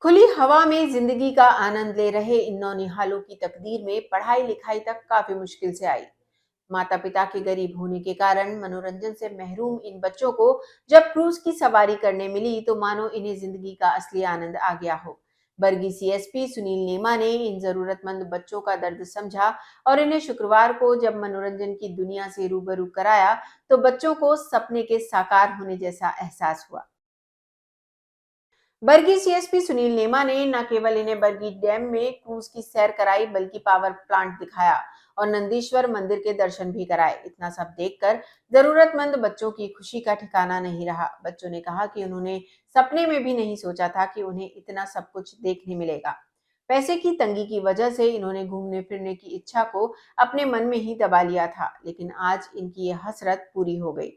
खुली हवा में जिंदगी का आनंद ले रहे इन नौनिहालों की तकदीर में पढ़ाई लिखाई तक काफी मुश्किल से आई। माता पिता के गरीब होने के कारण मनोरंजन से महरूम इन बच्चों को जब क्रूज की सवारी करने मिली तो मानो इन्हें जिंदगी का असली आनंद आ गया हो। बरगी सीएसपी सुनील नेमा ने इन जरूरतमंद बच्चों का दर्द समझा और इन्हें शुक्रवार को जब मनोरंजन की दुनिया से रूबरू कराया तो बच्चों को सपने के साकार होने जैसा एहसास हुआ। बरगी सीएसपी सुनील नेमा ने न केवल इन्हें बरगी डैम में क्रूज की सैर कराई बल्कि पावर प्लांट दिखाया और नंदीश्वर मंदिर के दर्शन भी कराए। इतना सब देखकर जरूरतमंद बच्चों की खुशी का ठिकाना नहीं रहा। बच्चों ने कहा कि उन्होंने सपने में भी नहीं सोचा था कि उन्हें इतना सब कुछ देखने मिलेगा। पैसे की तंगी की वजह से इन्होंने घूमने फिरने की इच्छा को अपने मन में ही दबा लिया था, लेकिन आज इनकी ये हसरत पूरी हो गई।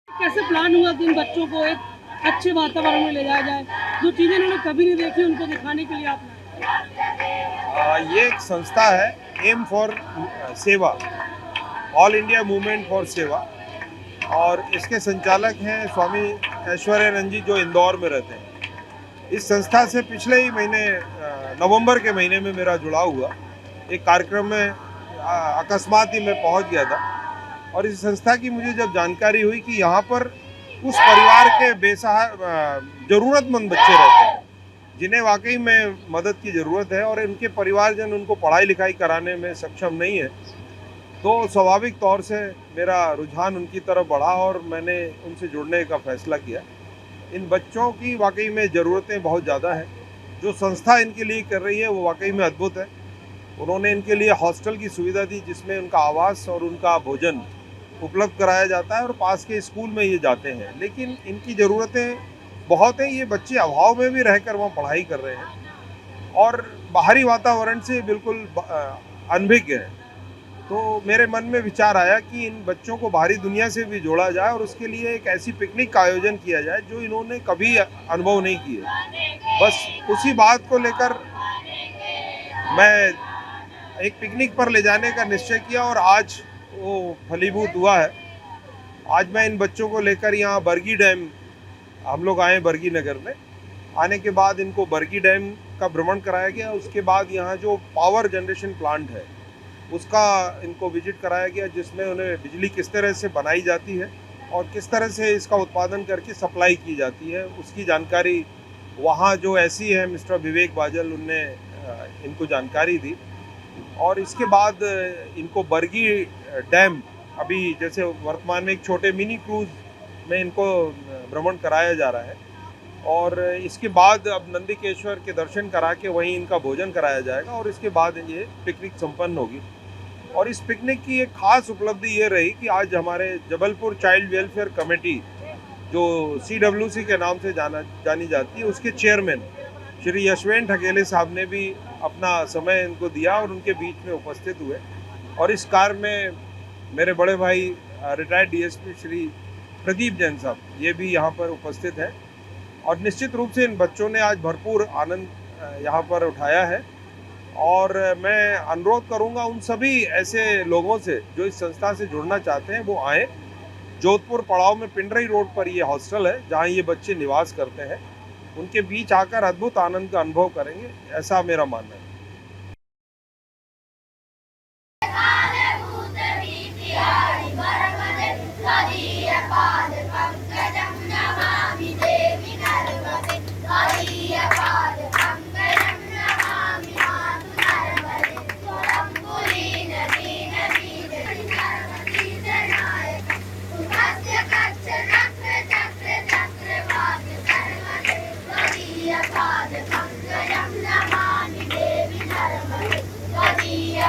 कैसे प्लान हुआ कि इन बच्चों को एक अच्छे वातावरण में ले जाया जाए, जो चीजें इन्होंने कभी नहीं देखी उनको दिखाने के लिए ये एक संस्था है, एम फॉर सेवा, ऑल इंडिया मूवमेंट फॉर सेवा, और इसके संचालक हैं स्वामी ऐश्वर्यानंद जी, जो इंदौर में रहते हैं। इस संस्था से पिछले ही महीने नवंबर के महीने में मेरा जुड़ा हुआ एक कार्यक्रम में अकस्मात ही मैं पहुंच गया था, और इस संस्था की मुझे जब जानकारी हुई कि यहाँ पर उस परिवार के बेसहारा ज़रूरतमंद बच्चे रहते हैं जिन्हें वाकई में मदद की ज़रूरत है और इनके परिवारजन उनको पढ़ाई लिखाई कराने में सक्षम नहीं है, तो स्वाभाविक तौर से मेरा रुझान उनकी तरफ बढ़ा और मैंने उनसे जुड़ने का फैसला किया। इन बच्चों की वाकई में ज़रूरतें बहुत ज़्यादा हैं। जो संस्था इनके लिए कर रही है वो वाकई में अद्भुत है। उन्होंने इनके लिए हॉस्टल की सुविधा दी जिसमें उनका आवास और उनका भोजन उपलब्ध कराया जाता है और पास के स्कूल में ये जाते हैं। लेकिन इनकी ज़रूरतें बहुत हैं। ये बच्चे अभाव में भी रहकर वहाँ पढ़ाई कर रहे हैं और बाहरी वातावरण से बिल्कुल अनभिज्ञ हैं। तो मेरे मन में विचार आया कि इन बच्चों को बाहरी दुनिया से भी जोड़ा जाए और उसके लिए एक ऐसी पिकनिक का आयोजन किया जाए जो इन्होंने कभी अनुभव नहीं किए। बस उसी बात को लेकर मैं एक पिकनिक पर ले जाने का निश्चय किया और आज वो फलीभूत हुआ है। आज मैं इन बच्चों को लेकर यहाँ बरगी डैम हम लोग आए, बरगी नगर में। आने के बाद इनको बरगी डैम का भ्रमण कराया गया। उसके बाद यहाँ जो पावर जनरेशन प्लांट है उसका इनको विजिट कराया गया, जिसमें उन्हें बिजली किस तरह से बनाई जाती है और किस तरह से इसका उत्पादन करके सप्लाई की जाती है उसकी जानकारी वहाँ जो ऐसी है मिस्टर विवेक बाजल, उनने इनको जानकारी दी। और इसके बाद इनको बरगी डैम अभी जैसे वर्तमान में एक छोटे मिनी क्रूज में इनको भ्रमण कराया जा रहा है और इसके बाद अब नंदीकेश्वर के दर्शन करा के वहीं इनका भोजन कराया जाएगा और इसके बाद ये पिकनिक संपन्न होगी। और इस पिकनिक की एक खास उपलब्धि ये रही कि आज हमारे जबलपुर चाइल्ड वेलफेयर कमेटी, जो CWC के नाम से जानी जाती है, उसके चेयरमैन श्री यशवेंद्र ठकेले साहब ने भी अपना समय इनको दिया और उनके बीच में उपस्थित हुए। और इस कार्य में मेरे बड़े भाई रिटायर्ड DSP श्री प्रदीप जैन साहब ये भी यहाँ पर उपस्थित है। और निश्चित रूप से इन बच्चों ने आज भरपूर आनंद यहाँ पर उठाया है और मैं अनुरोध करूँगा उन सभी ऐसे लोगों से जो इस संस्था से जुड़ना चाहते हैं वो आएँ। जोधपुर पड़ाव में पिंडरई रोड पर ये हॉस्टल है जहाँ ये बच्चे निवास करते हैं। उनके बीच आकर अद्भुत आनंद का अनुभव करेंगे, ऐसा मेरा मानना है।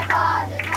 Father,